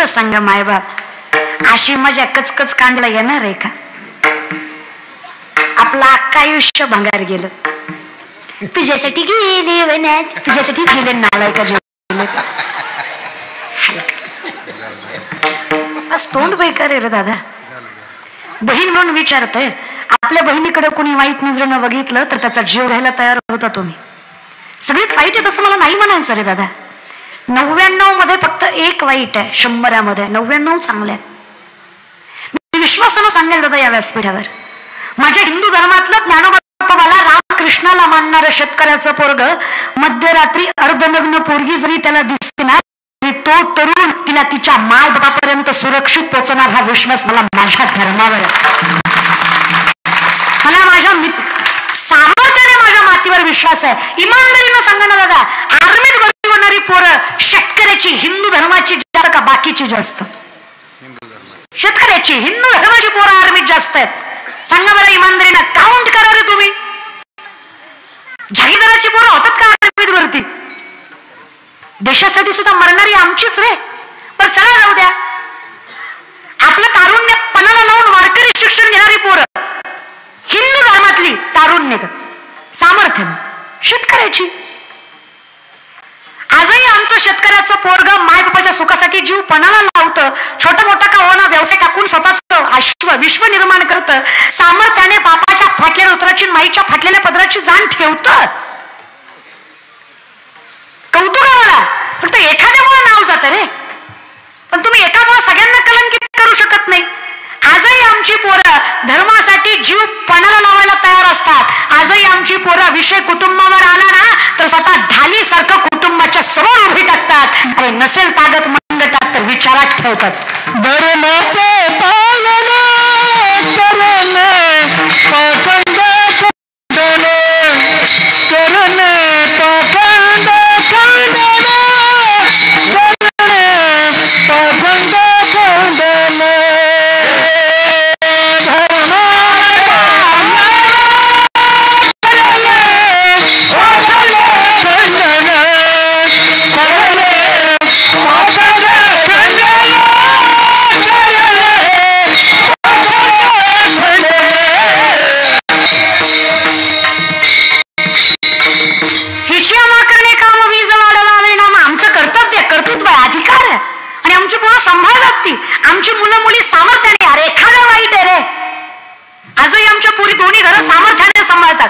खरं सांगा मायबाप, अशी मजा कचकच कांदला येणार आहे का? आपलं अख्खं आयुष्य भंगार गेलं. तुझ्यासाठी गेले वनात, तुझ्यासाठी गेले नालायका जेवले. तोंड बेकार आहे रे दादा. बहीण म्हणून विचारतय, आपल्या बहिणीकडे कोणी वाईट नजरेनं बघितलं तर त्याचा जीव घ्यायला तयार होता तुम्ही. सगळीच वाईट आहे तसं मला नाही म्हणायचं रे दादा. 99 मध्ये फक्त एक वाईट आहे, 100 मध्ये 99 चांगल्या आहेत. मी विश्वासानं सांगेल दादा या व्यासपीठावर, माझ्या हिंदू धर्मातलं ज्ञानोबाला रामकृष्णाला मानणारं शेतकऱ्याचं पोरग मध्यरात्री अर्धनग्न पोरगी जरी त्याला दिसणार, तो तरुण तिला तिच्या माय बापापर्यंत सुरक्षित पोहोचणार हा विश्वास मला माझ्या धर्मावर आहे. मला माझ्या सामर्थ्याने माझ्या मातीवर विश्वास आहे. इमानदारीनं सांगा ना दादा, आर्मीत भरती होणारी पोरं शेतकऱ्याची हिंदू धर्माची जास्त का बाकीची जास्त? शेतकऱ्याची हिंदू धर्माची पोरं आर्मीत जास्त आहेत. सांगा बरं इमानदारीनं, काउंट करा रे तुम्ही. जागीरदाराची पोरं होतात का आर्मीत भरती? देशासाठी सुद्धा मरणारी आमचीच रे. पण चला जाऊ द्या, आपलं तारुण्य पणाला लावून वारकरी शिक्षण घेणारी पोरं हिंदू धर्मातली तारुण्य सामर्थ्यानं शेतकऱ्याची. आजही आमचं शेतकऱ्याचं पोरग मायबापाच्या सुखासाठी जीव पणाला लावतं. छोटा मोठा का होणा व्यवसाय टाकून स्वतःच विश्व निर्माण करतं. सामर्थ्याने बापाच्या फाटलेल्या उतराची, माईच्या फाटलेल्या पदराची जाण ठेवतं. कौतुक आहे मला. फक्त एखाद्यामुळे नाव जातं रे, पण तुम्ही एकामुळे सगळ्यांना कलंकित करू शकत नाही. आजही आमची पोरं धर्मासाठी जीव पणाला लावायला तयार असतात. आजही आमची पोरं विषय कुटुंबावर आला ना तर स्वतः ढाली सारखं कुटुंबाच्या समोर उभी टाकतात. अरे नसेल ताकद मंडटात तर विचारात ठेवतात. आमची मुलं मुली सामर्थ्याने. अरे एखादा वाईट आहे रे. आजही आमच्या पुरी दोन्ही घरं सामर्थ्याने सांभाळतात.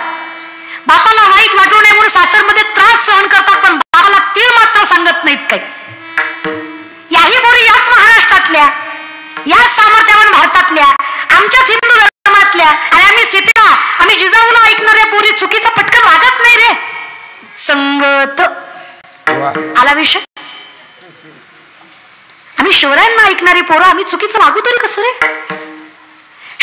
बापाला वाईट वाटू नये म्हणून सासरमध्ये त्रास सहन करतात, पण बापाला तीळ मात्र सांगत नाहीत काही. याही पोरी याच महाराष्ट्रातल्या, याच सामर्थ्यवान भारतातल्या, आमच्याच हिंदू धर्मातल्या. आणि आम्ही सीतेला, आम्ही जिजाऊला ऐकणाऱ्या पोरी चुकीचा पटकन वागत नाही रे. संगत आला विषय. आम्ही शिवरायांना ऐकणारी पोरं आम्ही चुकीचं वागू तरी कसं रे?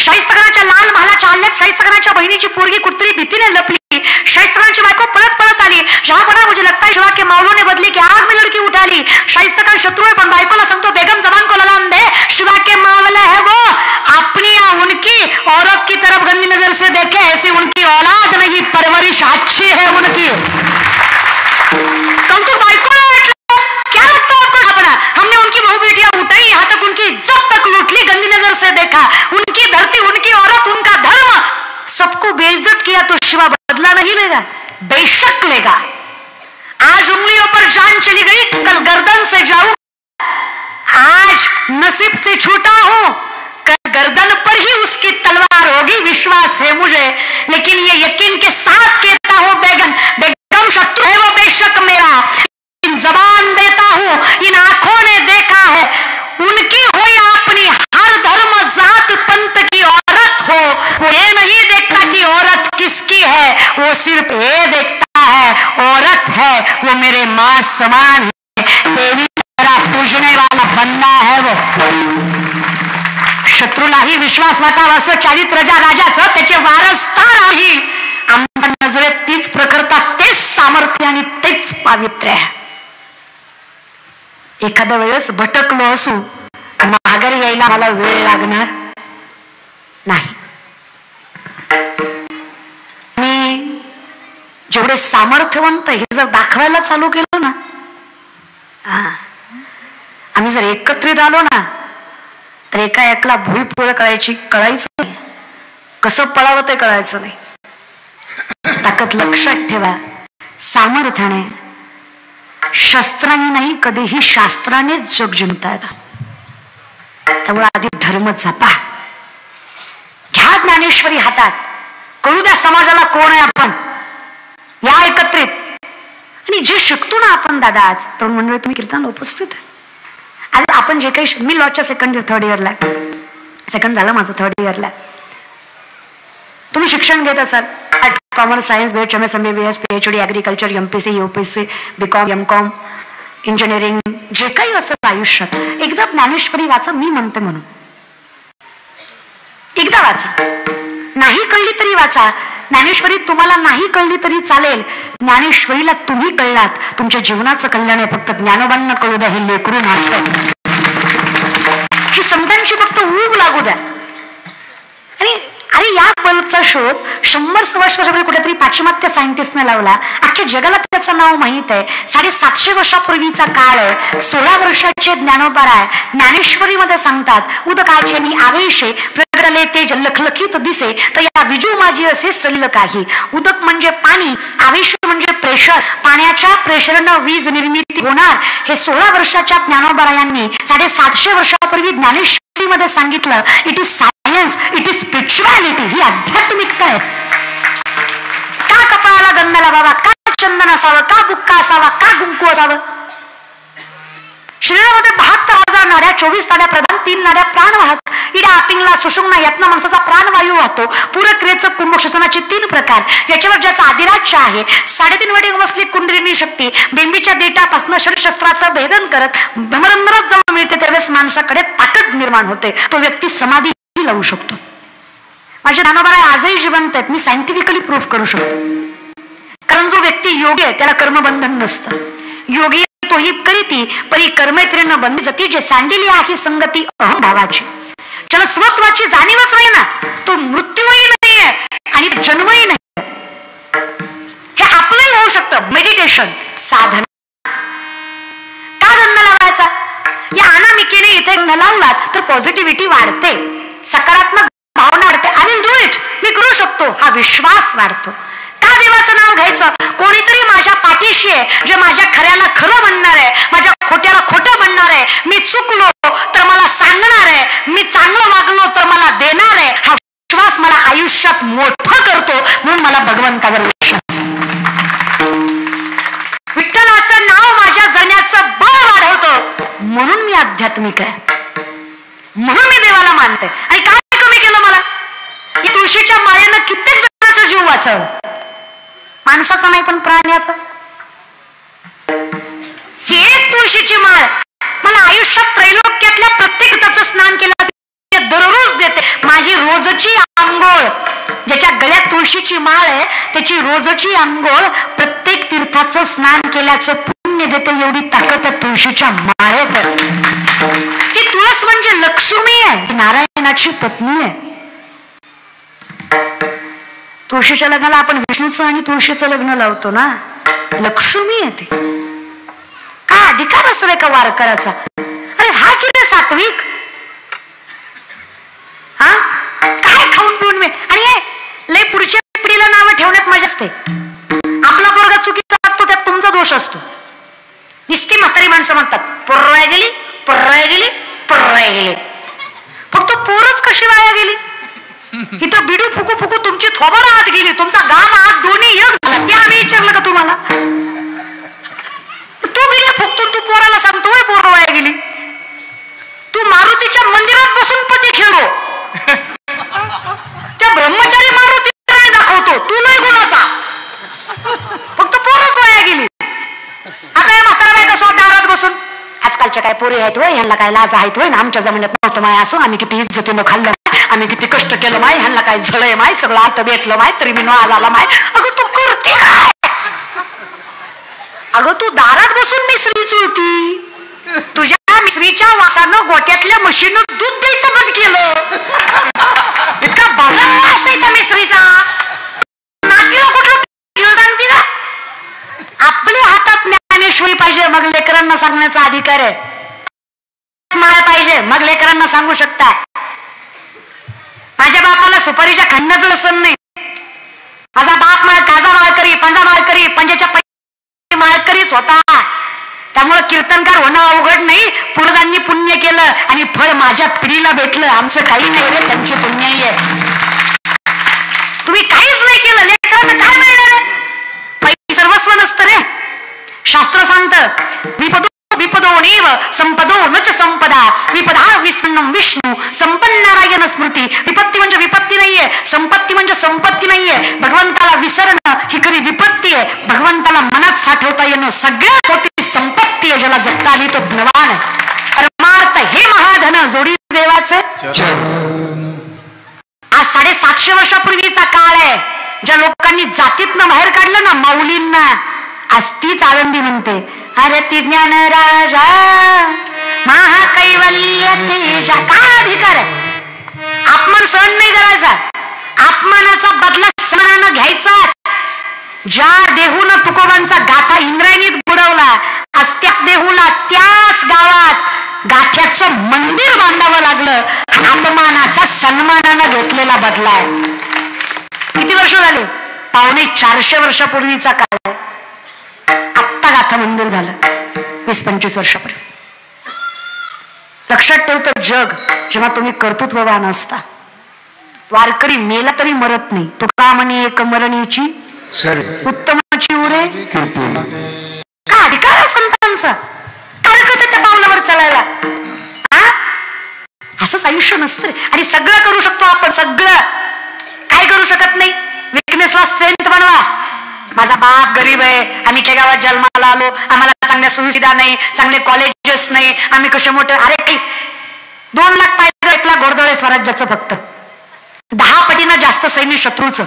शाहिस्तखानाच्या लाल महालाच्या हल्ल्यात शाहिस्तखानाच्या बहिणीची पोरगी कुठतरी भीतीने लपली. शाहिस्तखानाची बायको पळत पळत आली. जहां पना मुझे लगता है शिवा के मौलों ने बदली की आग में लड़की उठा ली. शाहिस्तखान शत्रु है पण बायकोला सांगतो बेगम जबान को ललाम दे. शिवा के मावले है वो, अपनी या उनकी औरत की तरफ गंदी नजर से देखे, ऐसी उनकी औलाद नहीं, परवरिश अच्छी है उनकी. कौतुक बायकोला क्या लगता है आपको? अपना हमने उनकी बहू बेटियां उठाई, यहाँ तक उनकी इज्जत तक लूट ली, गंदी नजर से देखा. उनकी धरती, उनकी औरत, उनका धर्म, सबको बेइज्जत किया तो शिवा बदला नहीं लेगा? बेशक लेगा. आज उंगलियों पर जान चली गई, कल गर्दन से जाऊं. आज नसीब से छूटा हूं, कल गर्दन पर ही उसकी तलवार होगी. विश्वास है मुझे, लेकिन ये यकीन के साथ कहता हूं बेगम शत्रु है वो बेशक मेरा. जबान देता हूं, इन आंखों ने देखा है, उनकी हो या अपनी, हर धर्म जात पंथ की औरत हो, वो ये नहीं देखता कि औरत किसकी है, वो सिर्फ ये देखता है औरत है वो मेरे मां समान है, देवी तरह पूजने वाला बंदा है वो. शत्रूलाही विश्वास वाटावा असं चारित्र्य राजाचं, त्याचे वारसदार आहे. आमच्या नजरेत तीच प्रखरता, तेच सामर्थ्य आणि तेच पावित्र्य आहे. एखाद्या वेळेस भटकलो असू, माघारी यायला मला वेळ लागणार नाही. मी जेवढे सामर्थ्यवंत हे जर दाखवायला चालू केलं ना, आम्ही जर एकत्रित आलो ना तर एका एकला भूल पुढे कळायचं नाही, कसं पळावं ते कळायचं नाही. ताकद लक्षात ठेवा, सामर्थ्याने, शस्त्राने नाही, कधीही शास्त्रानेच जग जिंकता येतं. त्यामुळे आधी धर्म जपा, घ्या ज्ञानेश्वरी हातात, कळू द्या समाजाला कोण आहे आपण, या एकत्रित. आणि जे शिकतो ना आपण दादा, आज तरुण मंडळी तुम्ही कीर्तन उपस्थित आहे. आज आपण जे काही, मी लॉच्या सेकंड इयर थर्ड इयरला, सेकंड झालं माझं, थर्ड इयरला तुम्ही शिक्षण घेत असाल, commerce, science, BEd, MS, MBA, BS, PhD, agriculture, MPC, UPC, BCom, MCom, engineering, जे काही असं आयुष्यात एकदा ज्ञानेश्वरी वाचा. मी म्हणते म्हणून एकदा वाचा, नाही कळली तरी वाचा. ज्ञानेश्वरी तुम्हाला नाही कळली तरी चालेल, ज्ञानेश्वरीला तुम्ही कळलात, तुमच्या जीवनाचं कल्याण आहे. फक्त ज्ञानोबांना कळू द्या, हे लेकरू नाचत, ही संतांची फक्त ऊब लागू द्या. आणि अरे या बल्बचा शोध 100-125 वर्षापूर्वी कुठेतरी पाश्चिमात्य सायंटिस्टने लावला. अख्ख्या जगाला त्याचं नाव माहित आहे. 750 वर्षापूर्वीचा काळ आहे. 16 वर्षाचे ज्ञानोबा आहे. ज्ञानेश्वरीमध्ये सांगतात, उदकाचे मी आवेशे प्रगटले ते लखलखीत दिसे, तर या विजू माझी असे सलिल काही. उदक म्हणजे पाणी, आवेश म्हणजे प्रेशर, पाण्याच्या प्रेशरनं वीज निर्मिती होणार. हे 16 वर्षाच्या ज्ञानोबरायांनी 750 वर्षापूर्वी ज्ञानेश्वरीमध्ये सांगितलं. It is science, it is spirituality, ही आध्यात्मिकता आहे. का कपाळाला गंध लावावा, का चंदन असावं, का बुक्का असावा, का कुंकू असावं. शरीरामध्ये 72,000 नाड्या, 24 नाड्या प्रधान, 3 नाड्या प्राण वाहक. इडा, पिंगला, सुषुम्ना यातनं माणसाचा प्राणवायू वाहतो. पूरक्रियेचं कुंभक श्वसनाचे 3 प्रकार, याच्यावर ज्याचा अधिराज्य आहे. 3.5 वडी बसली कुंडलिनी शक्ती, बेंबीच्या देठापासून शस्त्राचं भेदन करत भ्रमरंध्रात जवळ मिळते, त्यावेळेस माणसाकडे ताकद निर्माण होते. तो व्यक्ती समाधी लावू शकतो. माझे ज्ञानोबा आजही जिवंत आहेत, मी सायंटिफिकली प्रूफ करू शकतो. कारण जो व्यक्ती योगी आहे त्याला कर्मबंधन नसतं. योगी तोही करीती परी कर्मेत्रेनं बंदी जती, जे सांडिली आहे संगती अहंभावाची. ज्याला स्वत्वाची जाणीवच नाही ना, तो मृत्यूही नाहीये आणि जन्मही नाही. हे आपलंही होऊ शकतं. मेडिटेशन, साधना. का गंध लावायचा? या अनामिकेने इथे गंध लावलात तर पॉझिटिव्हिटी वाढते, सकारात्मक भावना वाढते. आय विल डू इट, मी करू शकतो, हा विश्वास वाढतो. का देवाचं नाव घ्यायचं? कोणीतरी माझ्या पाठीशी आहे, जे माझ्या खऱ्याला खरं म्हणणार आहे, माझ्या खोट्याला खोटं म्हणणार आहे. मी चुकलो तर मला सांगणार आहे, मी चांगलं वागलो तर मला देणार आहे. हा विश्वास मला आयुष्यात मोठं करतो, म्हणून मला भगवंतावर विश्वास. विठ्ठलाचं नाव माझ्या जगण्याचं बळ वाढवतं, म्हणून मी आध्यात्मिक आहे, म्हणून मी देवाला मानते. आणि काय कमी केलं मला? या तुळशीच्या माळेनं कित्येक जणांचा जीव वाचवलं, माणसाचा नाही पण प्राण्याचा. ही एक तुळशीची माळ मला आयुष्यात त्रैलोक्यातल्या प्रत्येक तीर्थाचं स्नान केलं दररोज देते. माझी रोजची आंघोळ, ज्याच्या गळ्यात तुळशीची माळ आहे त्याची रोजची आंघोळ प्रत्येक तीर्थाचं स्नान केल्याचं पुण्य देते. एवढी ताकद आहे तुळशीच्या माळेत. ती तुळस म्हणजे लक्ष्मी आहे, नारायणाची पत्नी आहे. तुळशीच्या लग्नाला आपण विष्णूचं आणि तुळशीचं लग्न लावतो ना, लक्ष्मी आहे ती. काय अधिकार असेल का वारकऱ्याचा? अरे हा किती सात्विक, हा काय खाऊन पिऊन मिळ. आणि लय पुढच्या पिढीला नावं ठेवण्यात मजा असते. आपला पोरगा चुकीचा वागतो त्यात तुमचा दोष असतो. नुसती म्हातारी माणसं म्हणतात पर्राय गेली, पर्राय गेली, पर्राय गेली. फक्त पोरच कशी वाया गेली? इथं बिडू फुकू फुकू तुमची थोबाड आत गेली, तुमचा गाम आत दोन्ही एक झाला. ते आम्ही विचारलं का तुम्हाला? तू बिड्या फुकतो तू पोराला सांगतोय पोर वाया गेली. तू मारुतीच्या मंदिरात बसून पती खेळो, त्या ब्रह्मचारी मारुती दाखवतो, तू नाही गुणाचा, फक्त पोरच वाया गेली. आता या म्हातारा बाई कसं दारात बसून, आजकालच्या काय पोरी आहेत होय, ह्यांना काय लाज आहेत होय ना, आमच्या जमिनीत नव्हतं माय असं, आम्ही किती इज्जतीनं खाल्लं, आम्ही किती कष्ट केलं माय, ह्यांना काय झळय माय, सगळं आता भेटलं माय, तरी मी आज आला माय. अगं तू करते काय? अगं तू दारात बसून मिसरी चुळती, तुझ्या मिसरीच्या वासानं गोट्यातल्या म्हशीनं दूध द्यायचं बंद केलं. इतका बघा वास आहे त्या मिसरीचा, नातीला कुठलं सांगते का? आपल्या हातात ज्ञानेश्वरी पाहिजे, मग लेकरांना सांगण्याचा अधिकार आहे. माळ पाहिजे, मग लेकरांना सांगू शकता. माझ्या बापाला सुपारीच्या खंडाचं व्यसन नाही. माझा बाप काजा माळकरी, पंजा माळकरी, पंजाच्या माळकरीच होता. त्यामुळे कीर्तनकार होणं अवघड नाही. पूर्वजांनी पुण्य केलं आणि फळ माझ्या पिढीला भेटलं. आमचं काही नाही रे, त्यांची पुण्य आहे. तुम्ही काहीच नाही केलं, लेकरांना काय मिळणार आहे? पैसे सर्वस्व नसतं रे. शास्त्र सांगतं विपदो विपदो नैव संपदो न च संपदा, विपदा विष्णु विष्णू संपन्न नारायण स्मृती. विपत्ती म्हणजे विपत्ती नाहीये, संपत्ती म्हणजे संपत्ती नाहीये. भगवंताला विसरणं ही खरी विपत्ती आहे. भगवंताला मनात साठवता येणं सगळ्यात मोठी संपत्ती आहे. ज्याला जगता आली तो धनवान आहे. परमार्थ हे महाधन जोडी देवाचं. आज 750 वर्षापूर्वीचा काळ आहे. ज्या लोकांनी जातीतनं बाहेर काढलं ना माऊलींना, आज तीच आनंदी म्हणते अरे ज्ञान राजा महाकैवल्य तेजा. काय अधिकार आहे? अपमान सहन नाही करायचा, अपमानाचा बदला सहनानं घ्यायचा. ज्या देहून तुकोबांचा गाथा इंद्रायणीत बुडवला, आज त्याच देहूला त्याच गावात गाठ्याचं मंदिर बांधावं लागलं. अपमानाचा सन्मानानं घेतलेला बदला आहे. किती वर्ष झाले? 450 वर्षापूर्वीचा काळ आहे. आत्ता गाथा मंदिर झालं 20-25 वर्षापूर्वी. लक्षात ठेवतं जग जेव्हा तुम्ही कर्तृत्ववान असता. वारकरी मेला तरी मरत नाही. तो का म्हणे एक मरणीची उत्तमाची उरे. का अधिकार आहे संतांचा? काय करते त्या पावलावर चालायला? असंच आयुष्य नसतं. आणि सगळं करू शकतो आपण, सगळं. काय करू शकत नाही? विकनेसला स्ट्रेंथ बनवा. माझा बाप गरीब आहे, आम्ही त्या गावात जन्माला आलो, आम्हाला चांगल्या सुविधा नाही, चांगले कॉलेजेस नाही, आम्ही कसे मोठे. अरे काही 2 लाख पायदळ 1 लाख घोडदळ स्वराज्याचं फक्त. 10 पटीनं जास्त सैन्य शत्रूचं.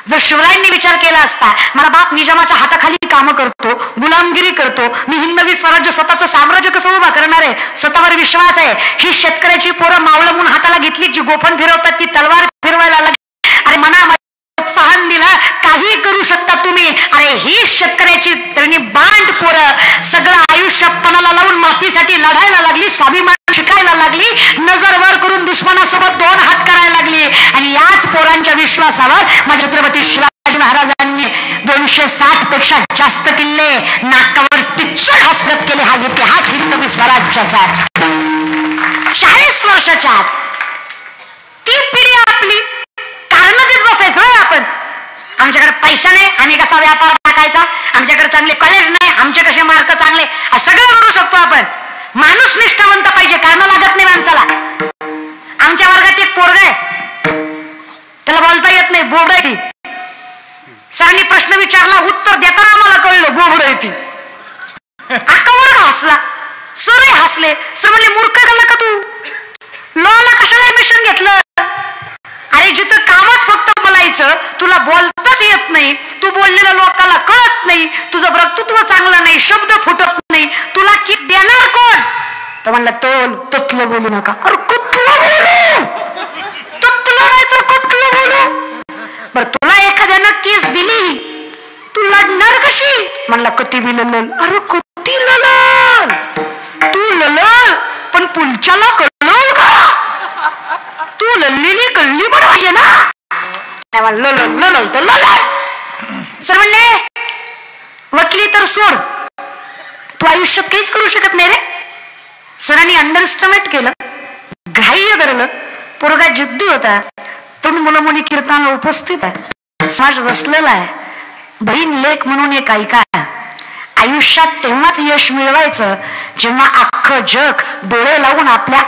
जर शिवरायांनी विचार केला असता मला बाप निजामाच्या हाताखाली काम करतो, गुलामगिरी करतो, मी हिंदवी स्वराज्य स्वतःचं साम्राज्य कसं उभा करणार आहे? स्वतःवर विश्वास आहे. ही शेतकऱ्याची पोरं मावळं म्हणून हाताला घेतली, जी गोफण फिरवतात ती तलवार फिरवायला लागली. अरे मना प्रोत्साहन दिला, काही करू शकता तुम्ही. अरे ही शेतकऱ्याची तरी बांड पोरं सगळं आयुष्य पणाला लावून मातीसाठी लढायला लागली, स्वाभिमान शिकायला लागली, नजर वर करून दुश्मनासोबत 2 हात करायला लागली. आणि याच पोरांच्या विश्वासावर माझ्या छत्रपती शिवाजी महाराजांनी 260 पेक्षा जास्त किल्ले नाकावर टिच्चक हसरत केले. हा इतिहास हिंदवी स्वराज्याचा. 40 वर्षाच्या आत ती पिढी आपली कारण देत बसायचं आपण. आमच्याकडे पैसा नाही, आम्ही कसा व्यापार टाकायचा, आमच्याकडे चांगले कॉलेज नाही, आमचे कसे मार्क चांगले. सगळं करू शकतो आपण. माणूस निष्ठावंत पाहिजे, कारण लागत नाही माणसाला. आमच्या वर्गात एक पोरग आहे, त्याला बोलता येत नाही, बोबड आहे ती. सरांनी प्रश्न विचारला, उत्तर देताना आम्हाला कळलं बोबड आहे ती. अख्खा वर्ग हसला, सर हसले. सर म्हणले मूर्ख झाला का तू? लॉला कशाला ऍडमिशन घेतलं? अरे जिथं कामच फक्त बोलायचं, तुला बोलताच येत नाही, तू बोललेलं लोकांना कळत नाही, तुझं वक्तृत्व चांगलं नाही, शब्द फुटत नाही, तुला किस देणार कोण? तर म्हणला ततलं बोलू नका. अरे कुठलं बोलू? ततलं नाही तर कुठलं बोलू? बरं तुला एखाद्यानं केस दिली, तू लढणार कशी? म्हणला कती बी ललल. अरे कती ललल? तू ललल पण पुलच्याला कळल का? तू लल्लेली कल्ली पण पाहिजे ना. ललल तर ललल. सर म्हणले वकिली तर सोड, तू आयुष्यात काहीच करू शकत नाही रे. सरांनी अंडरस्टिमेट केलं, ग्राह्य धरलं. पोरगा जिद्दी होता. तरुण मुलं मुली कीर्तनाला उपस्थित आहे, समाज बसलेला आहे. बहीण लेख म्हणून एक ऐका. आयुष्यात तेव्हाच यश मिळवायचं जेव्हा अख्खं जग डोळे लावून आपल्या